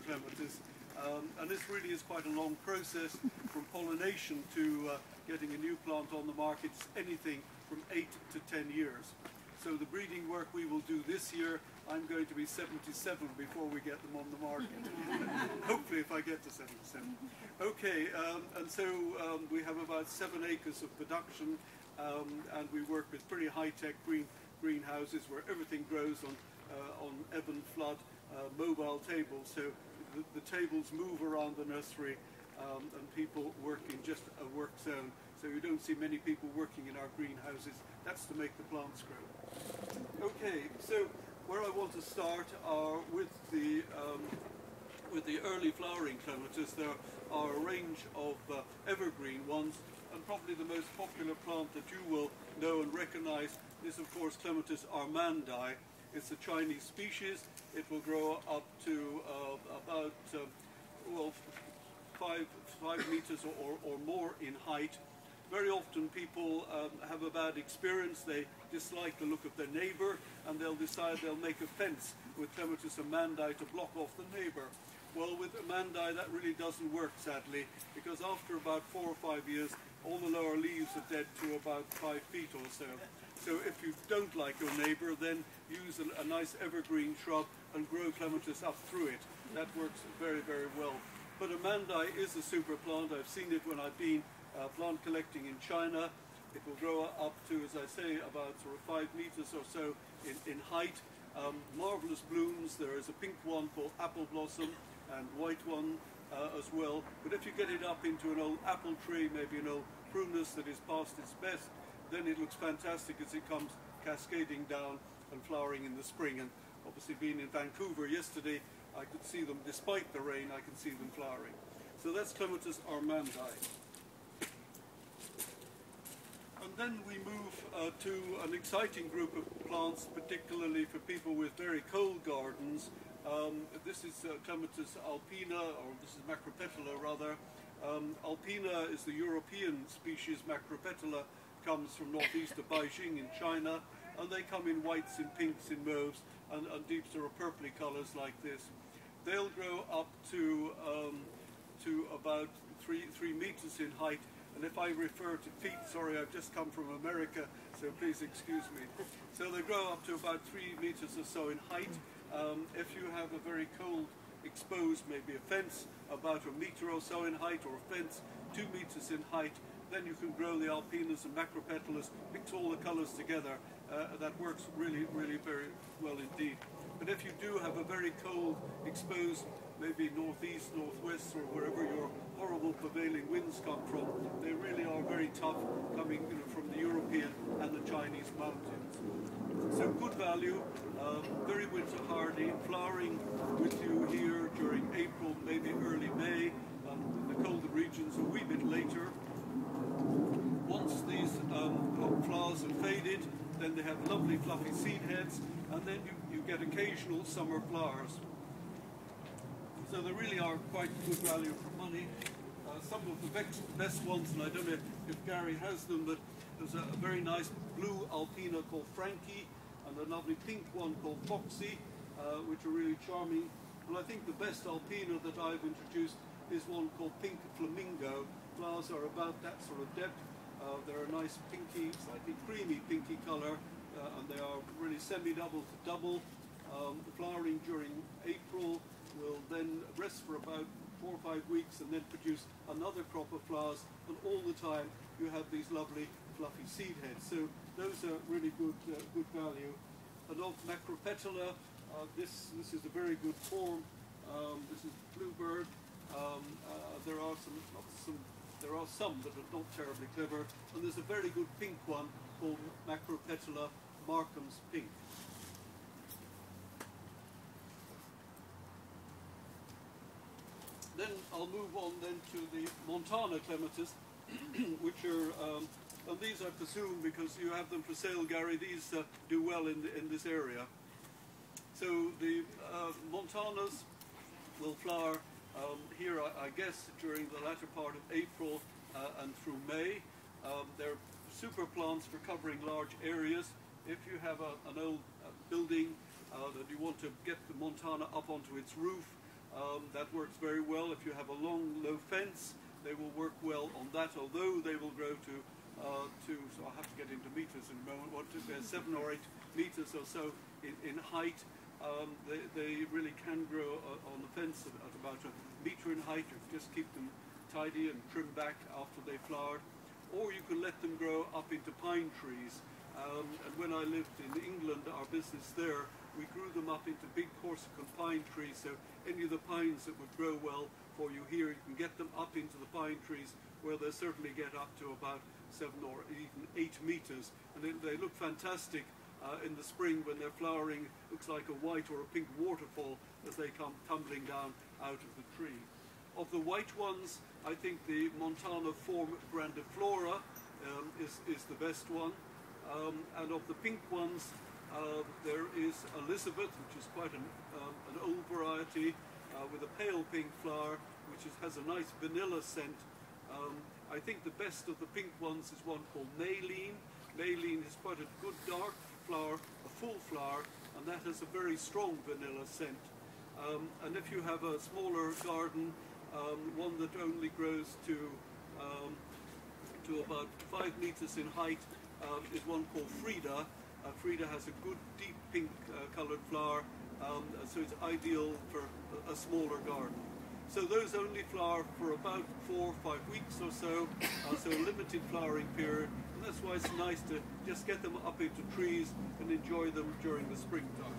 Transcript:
clematis, and this really is quite a long process from pollination to getting a new plant on the market. It's anything from 8 to 10 years. So the breeding work we will do this year, I'm going to be 77 before we get them on the market. Hopefully if I get to 77. Okay, and so we have about 7 acres of production, and we work with pretty high-tech greenhouses where everything grows on ebb and flood, mobile tables. So the tables move around the nursery, and people work in just a work zone. So you don't see many people working in our greenhouses. That's to make the plants grow. Okay, so where I want to start are with the early flowering clematis. There are a range of evergreen ones, and probably the most popular plant that you will know and recognize is, of course, Clematis armandi. It's a Chinese species. It will grow up to about well, 5 meters or more in height. Very often people have a bad experience. They dislike the look of their neighbor, and they'll decide they'll make a fence with Clematis armandi to block off the neighbor. Well, with armandi that really doesn't work, sadly, because after about 4 or 5 years, all the lower leaves are dead to about 5 feet or so. So if you don't like your neighbor, then use a nice evergreen shrub and grow clematis up through it. That works very, very well. But armandi is a super plant. I've seen it when I've been plant collecting in China. It will grow up to, as I say, about sort of 5 meters or so in height. Marvelous blooms. There is a pink one called apple blossom and white one as well. But if you get it up into an old apple tree, maybe an old prunus that is past its best, then it looks fantastic as it comes cascading down and flowering in the spring. And obviously being in Vancouver yesterday, I could see them, despite the rain, I can see them flowering. So that's Clematis armandi. And then we move to an exciting group of plants, particularly for people with very cold gardens. This is Clematis alpina, or this is Macropetala rather. Alpina is the European species. Macropetala comes from northeast of Beijing in China, and they come in whites, in pinks, in mauves, and deeps or purpley colors like this. They'll grow up to about 3 meters in height. And if I refer to feet, sorry, I've just come from America, so please excuse me. So they grow up to about 3 meters or so in height. If you have a very cold exposed, maybe a fence about a meter or so in height, or a fence 2 meters in height, then you can grow the alpinas and macropetalas, mix all the colors together. That works really, really very well indeed. But if you do have a very cold exposed, maybe northeast, northwest, or wherever your horrible prevailing winds come from, they really are very tough, coming from the European and the Chinese mountains. So good value, very winter hardy, flowering with you here during April, maybe early May. The colder regions a wee bit later. Once these flowers have faded, then they have lovely fluffy seed heads, and then you get occasional summer flowers. So they really are quite good value for money. Some of the best ones, and I don't know if Gary has them, but there's a very nice blue alpina called Frankie, and a lovely pink one called Foxy, which are really charming. And I think the best alpina that I've introduced is one called Pink Flamingo. Flowers are about that sort of depth. They're a nice pinky, slightly creamy pinky color, and they are really semi-double to double. Flowering during April, will then rest for about 4 or 5 weeks and then produce another crop of flowers, and all the time you have these lovely fluffy seed heads. So those are really good value. And of Macropetala, this is a very good form. This is Bluebird. There are some that are not terribly clever, and there's a very good pink one called Macropetala Markham's Pink. Then I'll move on then to the Montana clematis, which are, and these I presume, because you have them for sale, Gary, these do well in this area. So the Montanas will flower here, I guess, during the latter part of April and through May. They're super plants for covering large areas. If you have an old building that you want to get the Montana up onto its roof, That works very well. If you have a long, low fence, they will work well on that, although they will grow to so I'll have to get into meters in a moment, they're 7 or 8 meters or so in height. They really can grow on the fence at about a meter in height if you just keep them tidy and trim back after they flowered. Or you can let them grow up into pine trees. And when I lived in England, our business there, we grew them up into big Corsican pine trees, so any of the pines that would grow well for you here, you can get them up into the pine trees where they certainly get up to about 7 or even 8 meters. And they look fantastic in the spring when they're flowering. Looks like a white or a pink waterfall as they come tumbling down out of the tree. Of the white ones, I think the Montana form grandiflora is the best one. And of the pink ones, there is Elizabeth, which is quite an old variety with a pale pink flower, which has a nice vanilla scent. I think the best of the pink ones is one called Maylene. Maylene is quite a good dark flower, a full flower, and that has a very strong vanilla scent. And if you have a smaller garden, one that only grows to about 5 meters in height, is one called Frida. Frida has a good deep pink colored flower, so it's ideal for a smaller garden. So those only flower for about 4 or 5 weeks or so, so a limited flowering period, and that's why it's nice to just get them up into trees and enjoy them during the springtime.